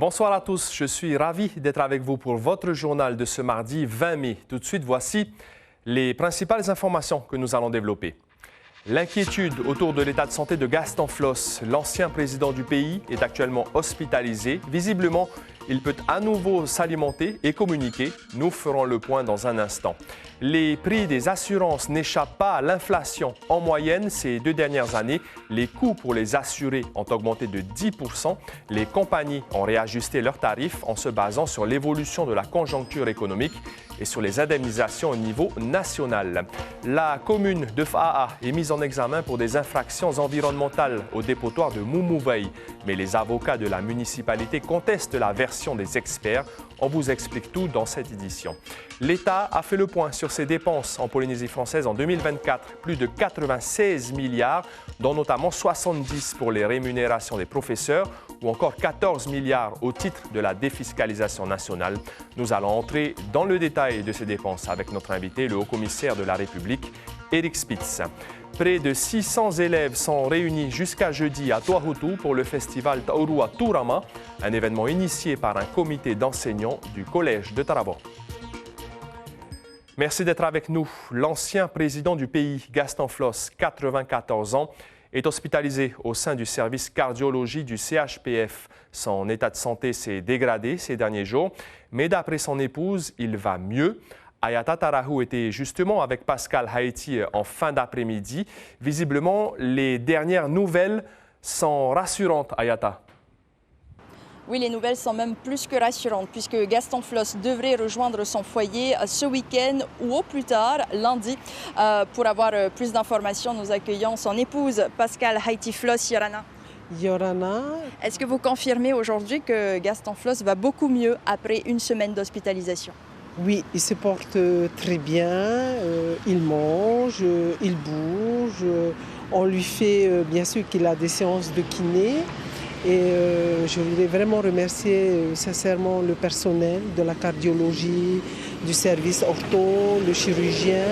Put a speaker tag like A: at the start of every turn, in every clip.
A: Bonsoir à tous, je suis ravi d'être avec vous pour votre journal de ce mardi 20 mai. Tout de suite, voici les principales informations que nous allons développer. L'inquiétude autour de l'état de santé de Gaston Flosse, l'ancien président du pays, est actuellement hospitalisé. Visiblement, il peut à nouveau s'alimenter et communiquer. Nous ferons le point dans un instant. Les prix des assurances n'échappent pas à l'inflation. En moyenne, ces 2 dernières années, les coûts pour les assurés ont augmenté de 10%. Les compagnies ont réajusté leurs tarifs en se basant sur l'évolution de la conjoncture économique et sur les indemnisations au niveau national. La commune de Fa'a est mise en examen pour des infractions environnementales au dépotoir de Moumouveil. Mais les avocats de la municipalité contestent la version des experts. On vous explique tout dans cette édition. L'État a fait le point sur ses dépenses en Polynésie française en 2024. Plus de 96 milliards, dont notamment 70 pour les rémunérations des professeurs ou encore 14 milliards au titre de la défiscalisation nationale. Nous allons entrer dans le détail de ces dépenses avec notre invité, le haut-commissaire de la République, Éric Spitz. Près de 600 élèves sont réunis jusqu'à jeudi à Tuahutu pour le festival Taurua Turama, un événement initié par un comité d'enseignants du collège de Tarabon. Merci d'être avec nous. L'ancien président du pays, Gaston Flosse, 94 ans, est hospitalisé au sein du service cardiologie du CHPF. Son état de santé s'est dégradé ces derniers jours, mais d'après son épouse, il va mieux. Ayata Tarahu était justement avec Pascal Haïti en fin d'après-midi. Visiblement, les dernières nouvelles sont rassurantes, Ayata.
B: Oui, les nouvelles sont même plus que rassurantes puisque Gaston Flosse devrait rejoindre son foyer ce week-end ou au plus tard, lundi. Pour avoir plus d'informations, nous accueillons son épouse, Pascal Haïti Flosse. Yorana.
C: Yorana.
B: Est-ce que vous confirmez aujourd'hui que Gaston Flosse va beaucoup mieux après une semaine d'hospitalisation?
C: Oui, il se porte très bien, il mange, il bouge. On lui fait, bien sûr qu'il a des séances de kiné. Et je voudrais vraiment remercier sincèrement le personnel de la cardiologie, du service ortho, le chirurgien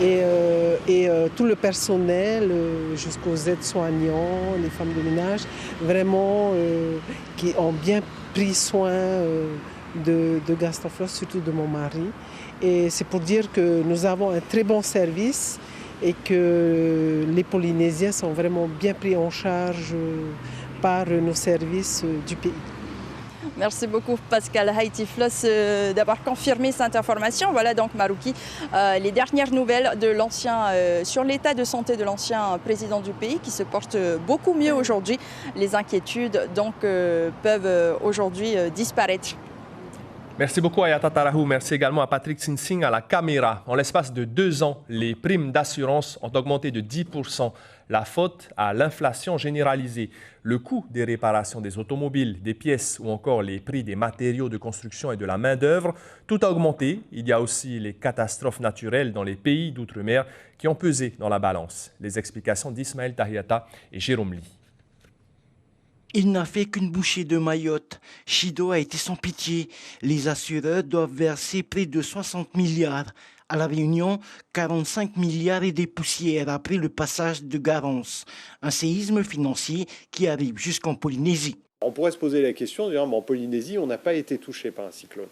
C: et tout le personnel jusqu'aux aides-soignants, les femmes de ménage, vraiment qui ont bien pris soin de Gaston Flosse, surtout de mon mari. Et c'est pour dire que nous avons un très bon service et que les Polynésiens sont vraiment bien pris en charge par nos services du pays.
B: Merci beaucoup Pascal Haïti Flosse d'avoir confirmé cette information. Voilà donc Marouki, les dernières nouvelles de l'ancien sur l'état de santé de l'ancien président du pays qui se porte beaucoup mieux aujourd'hui. Les inquiétudes donc peuvent aujourd'hui disparaître.
A: Merci beaucoup Ayata Tarahu. Merci également à Patrick Sinsing à la caméra. En l'espace de 2 ans, les primes d'assurance ont augmenté de 10%. La faute à l'inflation généralisée. Le coût des réparations des automobiles, des pièces ou encore les prix des matériaux de construction et de la main-d'œuvre, tout a augmenté. Il y a aussi les catastrophes naturelles dans les pays d'outre-mer qui ont pesé dans la balance. Les explications d'Ismaël Tahiata et Jérôme Lee.
D: Il n'a fait qu'une bouchée de Mayotte. Chido a été sans pitié. Les assureurs doivent verser près de 60 milliards. À La Réunion, 45 milliards et des poussières après le passage de Garance. Un séisme financier qui arrive jusqu'en Polynésie.
E: On pourrait se poser la question, en Polynésie, on n'a pas été touché par un cyclone.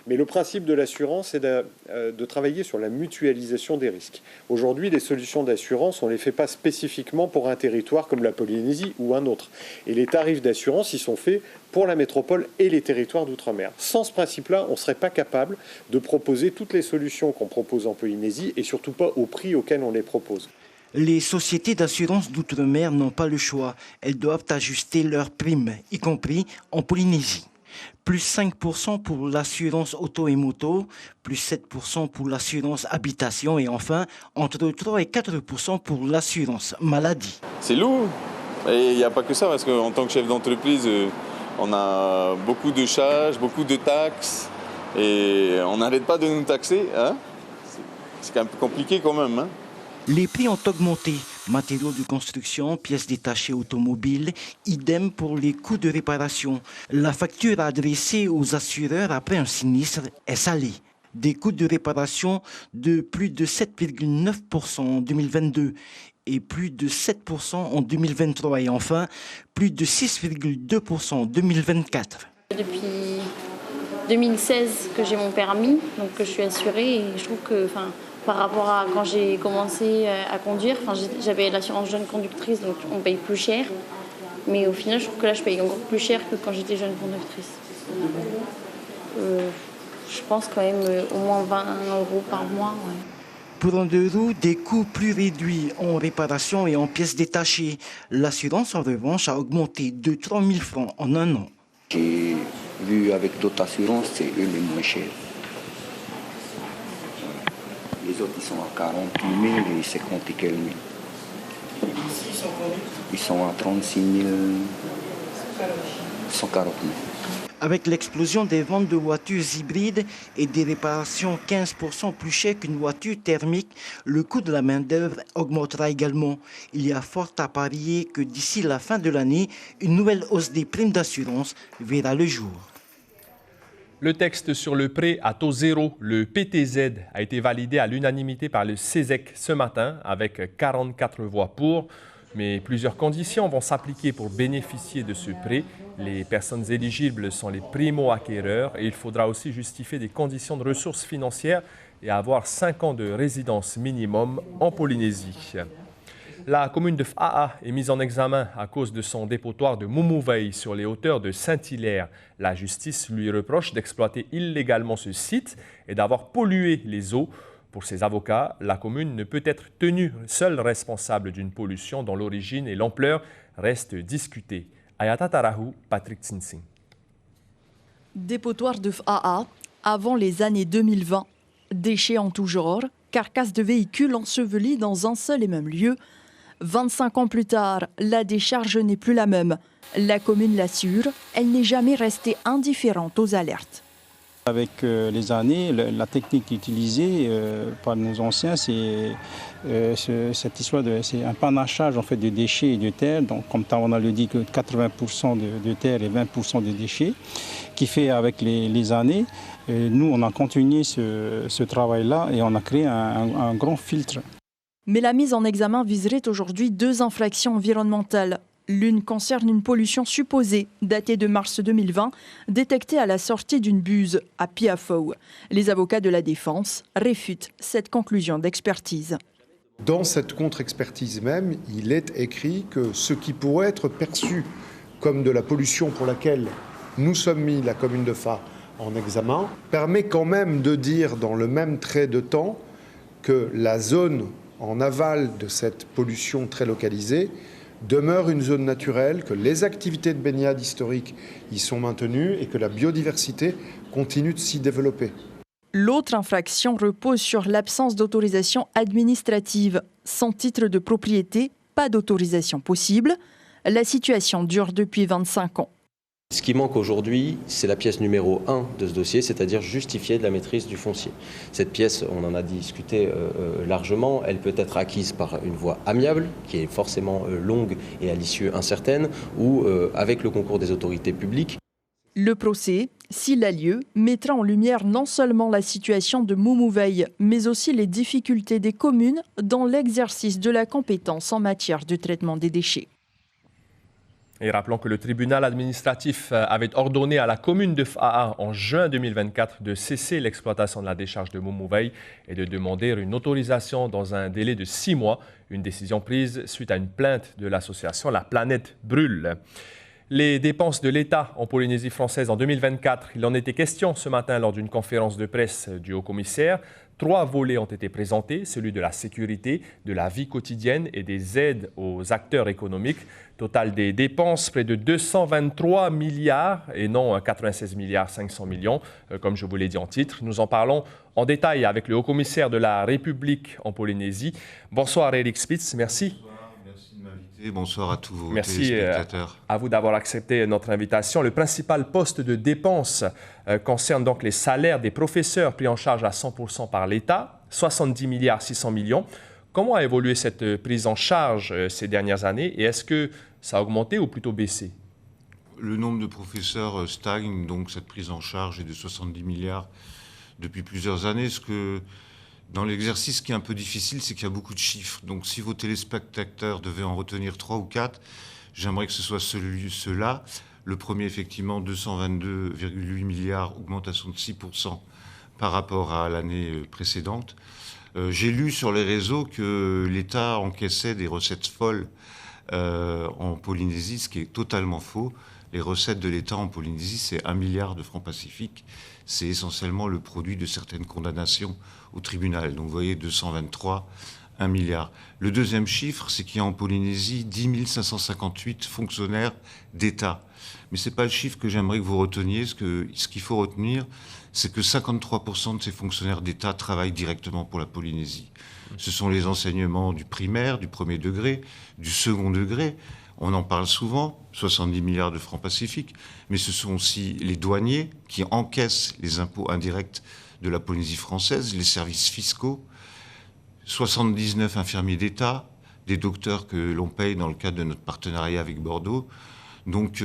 E: Mais le principe de l'assurance, c'est de travailler sur la mutualisation des risques. Aujourd'hui, les solutions d'assurance, on ne les fait pas spécifiquement pour un territoire comme la Polynésie ou un autre. Et les tarifs d'assurance, ils sont faits pour la métropole et les territoires d'outre-mer. Sans ce principe-là, on ne serait pas capable de proposer toutes les solutions qu'on propose en Polynésie et surtout pas au prix auquel on les propose.
D: Les sociétés d'assurance d'outre-mer n'ont pas le choix. Elles doivent ajuster leurs primes, y compris en Polynésie. Plus 5% pour l'assurance auto et moto, plus 7% pour l'assurance habitation et enfin entre 3 et 4% pour l'assurance maladie.
F: C'est lourd et il n'y a pas que ça parce qu'en tant que chef d'entreprise, on a beaucoup de charges, beaucoup de taxes et on n'arrête pas de nous taxer. Hein, c'est un peu compliqué quand même. Hein.
D: Les prix ont augmenté. Matériaux de construction, pièces détachées automobiles, idem pour les coûts de réparation. La facture adressée aux assureurs après un sinistre est salée. Des coûts de réparation de plus de 7,9% en 2022 et plus de 7% en 2023 et enfin plus de 6,2% en 2024.
G: Depuis 2016 que j'ai mon permis, donc que je suis assurée, et je trouve que par rapport à quand j'ai commencé à conduire, j'avais l'assurance jeune conductrice, donc on paye plus cher. Mais au final, je trouve que là, je paye encore plus cher que quand j'étais jeune conductrice. Je pense quand même au moins 20 € par mois. Ouais.
D: Pour un deux roues, des coûts plus réduits en réparation et en pièces détachées. L'assurance, en revanche, a augmenté de 3 000 francs en un an.
H: J'ai vu avec d'autres assurances, c'est eux les moins chers. Les autres, ils sont à 48 000 et 50 et quelques mille. Ils sont à 36 140 000.
D: Avec l'explosion des ventes de voitures hybrides et des réparations 15% plus chères qu'une voiture thermique, le coût de la main-d'œuvre augmentera également. Il y a fort à parier que d'ici la fin de l'année, une nouvelle hausse des primes d'assurance verra le jour.
A: Le texte sur le prêt à taux zéro, le PTZ, a été validé à l'unanimité par le CESEC ce matin avec 44 voix pour. Mais plusieurs conditions vont s'appliquer pour bénéficier de ce prêt. Les personnes éligibles sont les primo-acquéreurs et il faudra aussi justifier des conditions de ressources financières et avoir 5 ans de résidence minimum en Polynésie. La commune de Faa est mise en examen à cause de son dépotoir de Mumuvei sur les hauteurs de Saint-Hilaire. La justice lui reproche d'exploiter illégalement ce site et d'avoir pollué les eaux. Pour ses avocats, la commune ne peut être tenue seule responsable d'une pollution dont l'origine et l'ampleur restent discutées. Ayata Tarahu, Patrick Tsinsing.
B: Dépotoir de Faa, avant les années 2020. Déchets en tout genre, carcasses de véhicules ensevelies dans un seul et même lieu. 25 ans plus tard, la décharge n'est plus la même. La commune l'assure, elle n'est jamais restée indifférente aux alertes.
I: Avec les années, la technique utilisée par nos anciens, c'est cette histoire c'est un panachage en fait de déchets et de terre. Donc, comme on a le dit, que 80% de terre et 20% de déchets, qui fait avec les années. Nous, on a continué ce travail-là et on a créé un grand filtre.
B: Mais la mise en examen viserait aujourd'hui 2 infractions environnementales. L'une concerne une pollution supposée, datée de mars 2020, détectée à la sortie d'une buse à Piafou. Les avocats de la défense réfutent cette conclusion d'expertise.
J: Dans cette contre-expertise même, il est écrit que ce qui pourrait être perçu comme de la pollution pour laquelle nous sommes mis, la commune de Faa, en examen, permet quand même de dire dans le même trait de temps que la zone en aval de cette pollution très localisée demeure une zone naturelle, que les activités de baignade historiques y sont maintenues et que la biodiversité continue de s'y développer.
B: L'autre infraction repose sur l'absence d'autorisation administrative. Sans titre de propriété, pas d'autorisation possible. La situation dure depuis 25 ans.
K: Ce qui manque aujourd'hui, c'est la pièce numéro 1 de ce dossier, c'est-à-dire justifier de la maîtrise du foncier. Cette pièce, on en a discuté largement, elle peut être acquise par une voie amiable, qui est forcément longue et à l'issue incertaine, ou avec le concours des autorités publiques.
B: Le procès, s'il a lieu, mettra en lumière non seulement la situation de Mumuvei, mais aussi les difficultés des communes dans l'exercice de la compétence en matière de traitement des déchets.
A: Et rappelons que le tribunal administratif avait ordonné à la commune de Faa en juin 2024 de cesser l'exploitation de la décharge de Mumuvei et de demander une autorisation dans un délai de 6 mois, une décision prise suite à une plainte de l'association La Planète Brûle. Les dépenses de l'État en Polynésie française en 2024, il en était question ce matin lors d'une conférence de presse du haut-commissaire. 3 volets ont été présentés, celui de la sécurité, de la vie quotidienne et des aides aux acteurs économiques. Total des dépenses, près de 223 milliards et non 96 milliards 500 millions, comme je vous l'ai dit en titre. Nous en parlons en détail avec le haut-commissaire de la République en Polynésie. Bonsoir Eric Spitz, merci.
L: Bonsoir à tous vos téléspectateurs.
A: Merci à vous d'avoir accepté notre invitation. Le principal poste de dépense concerne donc les salaires des professeurs pris en charge à 100% par l'État, 70 milliards 600 millions. Comment a évolué cette prise en charge ces dernières années et est-ce que ça a augmenté ou plutôt baissé?
L: Le nombre de professeurs stagne, donc cette prise en charge est de 70 milliards depuis plusieurs années. Dans l'exercice, ce qui est un peu difficile, c'est qu'il y a beaucoup de chiffres. Donc, si vos téléspectateurs devaient en retenir 3 ou 4, j'aimerais que ce soit ceux-là. Le premier, effectivement, 222,8 milliards, augmentation de 6% par rapport à l'année précédente. J'ai lu sur les réseaux que l'État encaissait des recettes folles en Polynésie, ce qui est totalement faux. Les recettes de l'État en Polynésie, c'est 1 milliard de francs pacifiques. C'est essentiellement le produit de certaines condamnations au tribunal. Donc vous voyez, 223, 1 milliard. Le deuxième chiffre, c'est qu'il y a en Polynésie 10 558 fonctionnaires d'État. Mais ce n'est pas le chiffre que j'aimerais que vous reteniez. Ce qu'il faut retenir, c'est que 53% de ces fonctionnaires d'État travaillent directement pour la Polynésie. Ce sont les enseignements du primaire, du premier degré, du second degré. On en parle souvent, 70 milliards de francs pacifiques, mais ce sont aussi les douaniers qui encaissent les impôts indirects de la Polynésie française, les services fiscaux, 79 infirmiers d'État, des docteurs que l'on paye dans le cadre de notre partenariat avec Bordeaux. Donc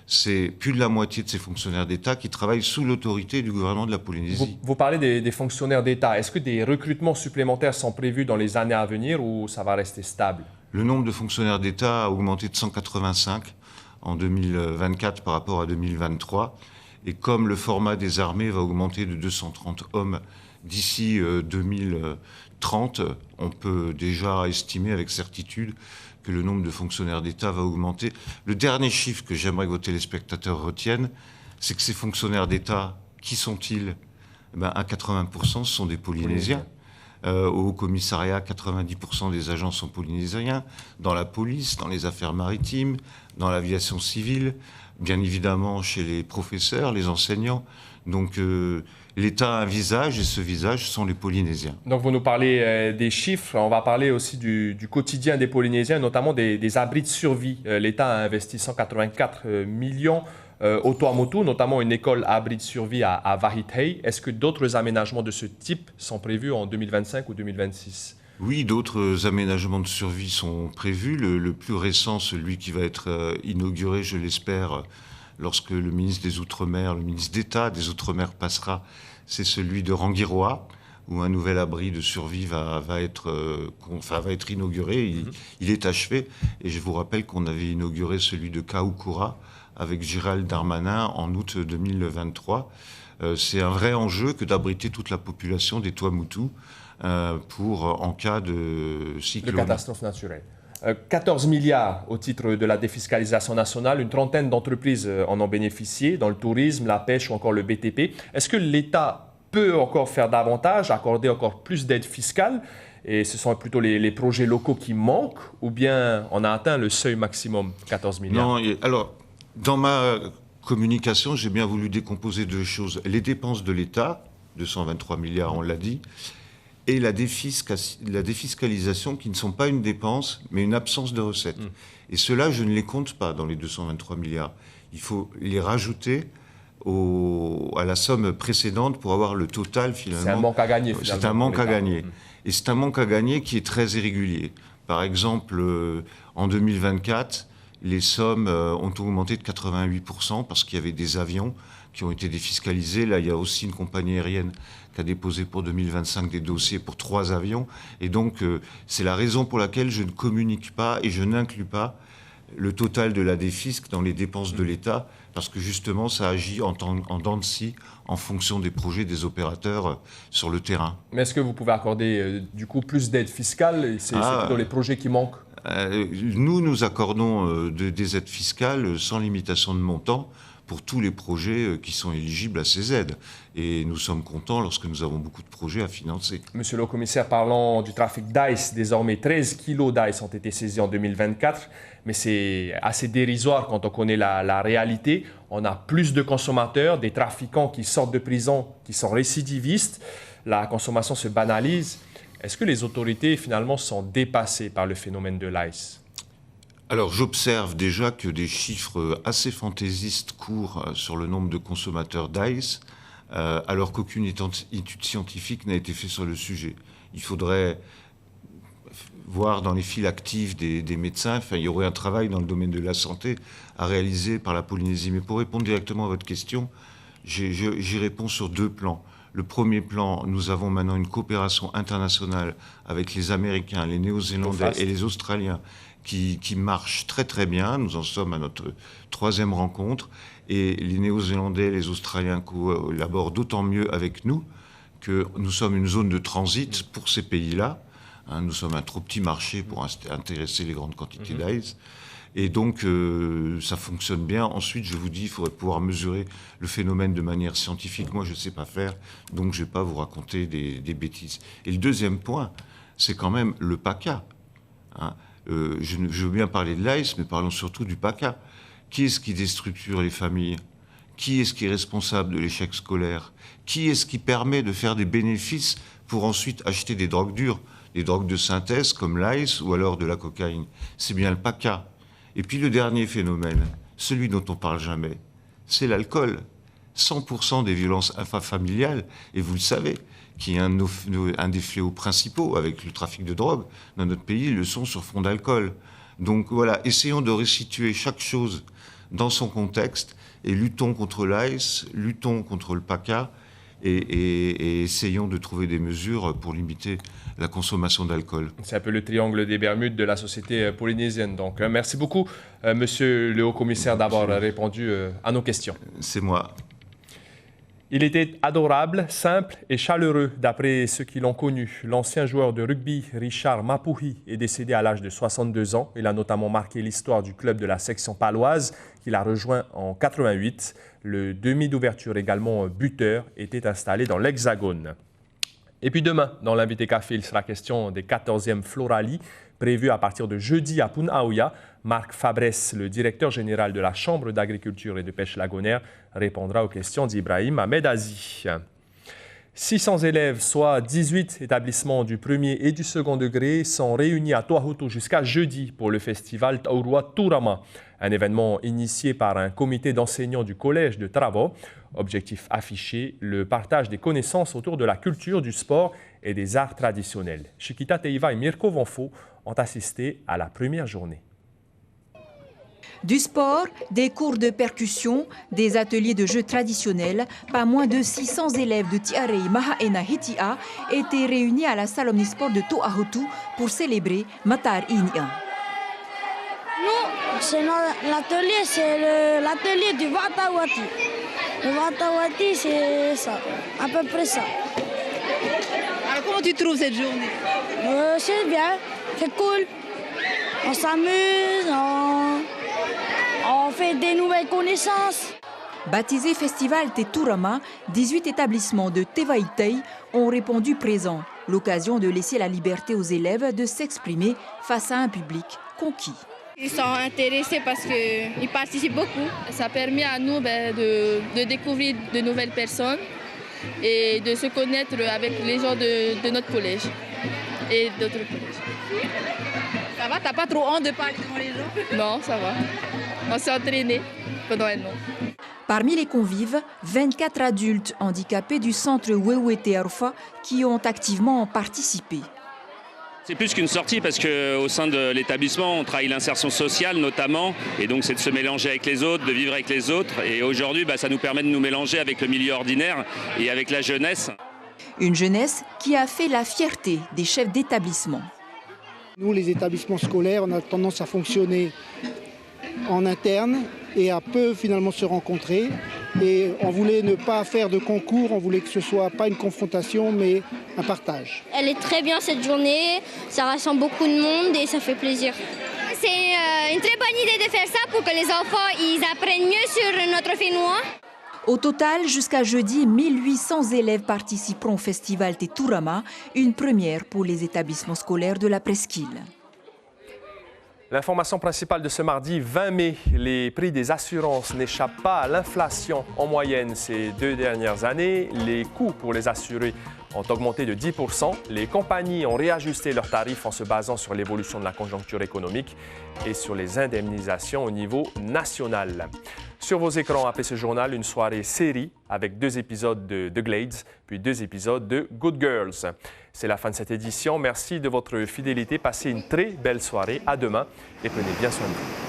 L: c'est plus de la moitié de ces fonctionnaires d'État qui travaillent sous l'autorité du gouvernement de la Polynésie.
A: Vous parlez des fonctionnaires d'État. Est-ce que des recrutements supplémentaires sont prévus dans les années à venir ou ça va rester stable?
L: Le nombre de fonctionnaires d'État a augmenté de 185 en 2024 par rapport à 2023. Et comme le format des armées va augmenter de 230 hommes d'ici 2030, on peut déjà estimer avec certitude que le nombre de fonctionnaires d'État va augmenter. Le dernier chiffre que j'aimerais que vos téléspectateurs retiennent, c'est que ces fonctionnaires d'État, qui sont-ils? À 80%, ce sont des Polynésiens. Au commissariat, 90% des agents sont polynésiens, dans la police, dans les affaires maritimes, dans l'aviation civile, bien évidemment chez les professeurs, les enseignants. Donc l'État a un visage et ce visage sont les Polynésiens.
A: Donc vous nous parlez des chiffres, on va parler aussi du quotidien des Polynésiens, notamment des abris de survie. L'État a investi 184 millions au Tuamotu, notamment une école abri de survie à Wahitei. Est-ce que d'autres aménagements de ce type sont prévus en 2025 ou 2026?
L: Oui, d'autres aménagements de survie sont prévus. Le plus récent, celui qui va être inauguré, je l'espère, lorsque le ministre des Outre-mer, le ministre d'État des Outre-mer passera, c'est celui de Rangiroa, où un nouvel abri de survie va être inauguré. Il est achevé. Et je vous rappelle qu'on avait inauguré celui de Kaukura avec Gérald Darmanin en août 2023. C'est un vrai enjeu que d'abriter toute la population des Tuamotu en cas de cyclone.
A: De catastrophe naturelle. 14 milliards au titre de la défiscalisation nationale, une trentaine d'entreprises en ont bénéficié, dans le tourisme, la pêche ou encore le BTP. Est-ce que l'État peut encore faire davantage, accorder encore plus d'aide fiscale? Et ce sont plutôt les projets locaux qui manquent, ou bien on a atteint le seuil maximum, 14 milliards?
L: Non, alors, dans ma communication, j'ai bien voulu décomposer deux choses. Les dépenses de l'État, 223 milliards, on l'a dit, et la défiscalisation, qui ne sont pas une dépense, mais une absence de recettes. Et cela, je ne les compte pas dans les 223 milliards. Il faut les rajouter à la somme précédente pour avoir le total, finalement.
A: C'est un manque à gagner, finalement.
L: C'est un manque à gagner. Et c'est un manque à gagner qui est très irrégulier. Par exemple, en 2024, les sommes ont augmenté de 88% parce qu'il y avait des avions qui ont été défiscalisés. Là, il y a aussi une compagnie aérienne qui a déposé pour 2025 des dossiers pour 3 avions. Et donc, c'est la raison pour laquelle je ne communique pas et je n'inclus pas le total de la défisque dans les dépenses de l'État, parce que justement, ça agit en dents de scie en fonction des projets des opérateurs sur le terrain.
A: Mais est-ce que vous pouvez accorder du coup plus d'aide fiscale? C'est plutôt les projets qui manquent?
L: Nous accordons des aides fiscales sans limitation de montant pour tous les projets qui sont éligibles à ces aides. Et nous sommes contents lorsque nous avons beaucoup de projets à financer.
A: Monsieur le commissaire, parlons du trafic d'ice. Désormais, 13 kilos d'ice ont été saisis en 2024, mais c'est assez dérisoire quand on connaît la réalité. On a plus de consommateurs, des trafiquants qui sortent de prison, qui sont récidivistes. La consommation se banalise. Est-ce que les autorités, finalement, sont dépassées par le phénomène de l'ice?
L: Alors, j'observe déjà que des chiffres assez fantaisistes courent sur le nombre de consommateurs d'ice, alors qu'aucune étude scientifique n'a été faite sur le sujet. Il faudrait voir dans les files actives des médecins, il y aurait un travail dans le domaine de la santé à réaliser par la Polynésie. Mais pour répondre directement à votre question, j'y réponds sur 2 plans. Le premier plan, nous avons maintenant une coopération internationale avec les Américains, les Néo-Zélandais et les Australiens qui marche très très bien. Nous en sommes à notre 3e rencontre et les Néo-Zélandais, les Australiens collaborent d'autant mieux avec nous que nous sommes une zone de transit pour ces pays-là. Nous sommes un trop petit marché pour intéresser les grandes quantités d'ice. Et donc, ça fonctionne bien. Ensuite, je vous dis, il faudrait pouvoir mesurer le phénomène de manière scientifique. Moi, je ne sais pas faire, donc je ne vais pas vous raconter des bêtises. Et le deuxième point, c'est quand même le PACA. Je veux bien parler de l'ice, mais parlons surtout du PACA. Qui est-ce qui déstructure les familles? Qui est-ce qui est responsable de l'échec scolaire? Qui est-ce qui permet de faire des bénéfices pour ensuite acheter des drogues dures, des drogues de synthèse comme l'ice ou alors de la cocaïne? C'est bien le PACA. Et puis le dernier phénomène, celui dont on ne parle jamais, c'est l'alcool. 100% des violences intrafamiliales, et vous le savez, qui est un des fléaux principaux avec le trafic de drogue dans notre pays, le sont sur fond d'alcool. Donc voilà, essayons de resituer chaque chose dans son contexte et luttons contre l'ice, luttons contre le PACA et essayons de trouver des mesures pour limiter la consommation d'alcool.
A: C'est un peu le triangle des Bermudes de la société polynésienne. Donc, merci beaucoup, monsieur le haut-commissaire, d'avoir répondu à nos questions.
L: C'est moi.
A: Il était adorable, simple et chaleureux, d'après ceux qui l'ont connu. L'ancien joueur de rugby, Richard Mapuhi, est décédé à l'âge de 62 ans. Il a notamment marqué l'histoire du club de la section paloise, qu'il a rejoint en 88. Le demi d'ouverture, également buteur, était installé dans l'Hexagone. Et puis demain, dans l'invité café, il sera question des 14e Florali, prévus à partir de jeudi à Punaauia. Marc Fabrès, le directeur général de la Chambre d'agriculture et de pêche lagonaire, répondra aux questions d'Ibrahim Ahmedazi. 600 élèves, soit 18 établissements du premier et du second degré, sont réunis à Toahutu jusqu'à jeudi pour le festival Taurua Turama, un événement initié par un comité d'enseignants du collège de Travo. Objectif affiché, le partage des connaissances autour de la culture, du sport et des arts traditionnels. Chiquita Teiva et Mirko Vonfo ont assisté à la première journée.
M: Du sport, des cours de percussion, des ateliers de jeux traditionnels, pas moins de 600 élèves de Tiarei Mahaena Hitia étaient réunis à la salle omnisport de Toahutu pour célébrer Matar Inia.
N: Nous, l'atelier, c'est l'atelier du Vatawati. Le Vatawati, c'est ça, à peu près ça.
M: Alors comment tu trouves cette journée?
N: C'est bien, c'est cool. On s'amuse, on fait des nouvelles connaissances.
M: Baptisé Festival Te Turama, 18 établissements de Tevaitei ont répondu présents. L'occasion de laisser la liberté aux élèves de s'exprimer face à un public conquis.
O: Ils sont intéressés parce qu'ils participent beaucoup. Ça permet à nous de découvrir de nouvelles personnes et de se connaître avec les gens de notre collège et d'autres collèges.
M: Ça va, t'as pas trop honte de parler devant les gens?
O: Non, ça va. On s'est entraînés pendant un an.
M: Parmi les convives, 24 adultes handicapés du centre Wewete Arufa qui ont activement participé.
P: C'est plus qu'une sortie parce qu'au sein de l'établissement, on travaille l'insertion sociale notamment. Et donc c'est de se mélanger avec les autres, de vivre avec les autres. Et aujourd'hui, ça nous permet de nous mélanger avec le milieu ordinaire et avec la jeunesse.
M: Une jeunesse qui a fait la fierté des chefs d'établissement.
Q: Nous, les établissements scolaires, on a tendance à fonctionner en interne et à peu finalement se rencontrer. Et on voulait ne pas faire de concours, on voulait que ce soit pas une confrontation mais un partage.
R: Elle est très bien cette journée, ça rassemble beaucoup de monde et ça fait plaisir. C'est une très bonne idée de faire ça pour que les enfants ils apprennent mieux sur notre fénois.
M: Au total, jusqu'à jeudi, 1800 élèves participeront au festival Te Turama, une première pour les établissements scolaires de la presqu'île.
A: L'information principale de ce mardi 20 mai, les prix des assurances n'échappent pas à l'inflation en moyenne ces 2 dernières années. Les coûts pour les assurés ont augmenté de 10%. Les compagnies ont réajusté leurs tarifs en se basant sur l'évolution de la conjoncture économique et sur les indemnisations au niveau national. Sur vos écrans, après ce journal, une soirée série avec 2 épisodes de The Glades, puis 2 épisodes de Good Girls. C'est la fin de cette édition. Merci de votre fidélité. Passez une très belle soirée. À demain et prenez bien soin de vous.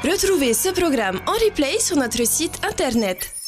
S: Retrouvez ce programme en replay sur notre site internet.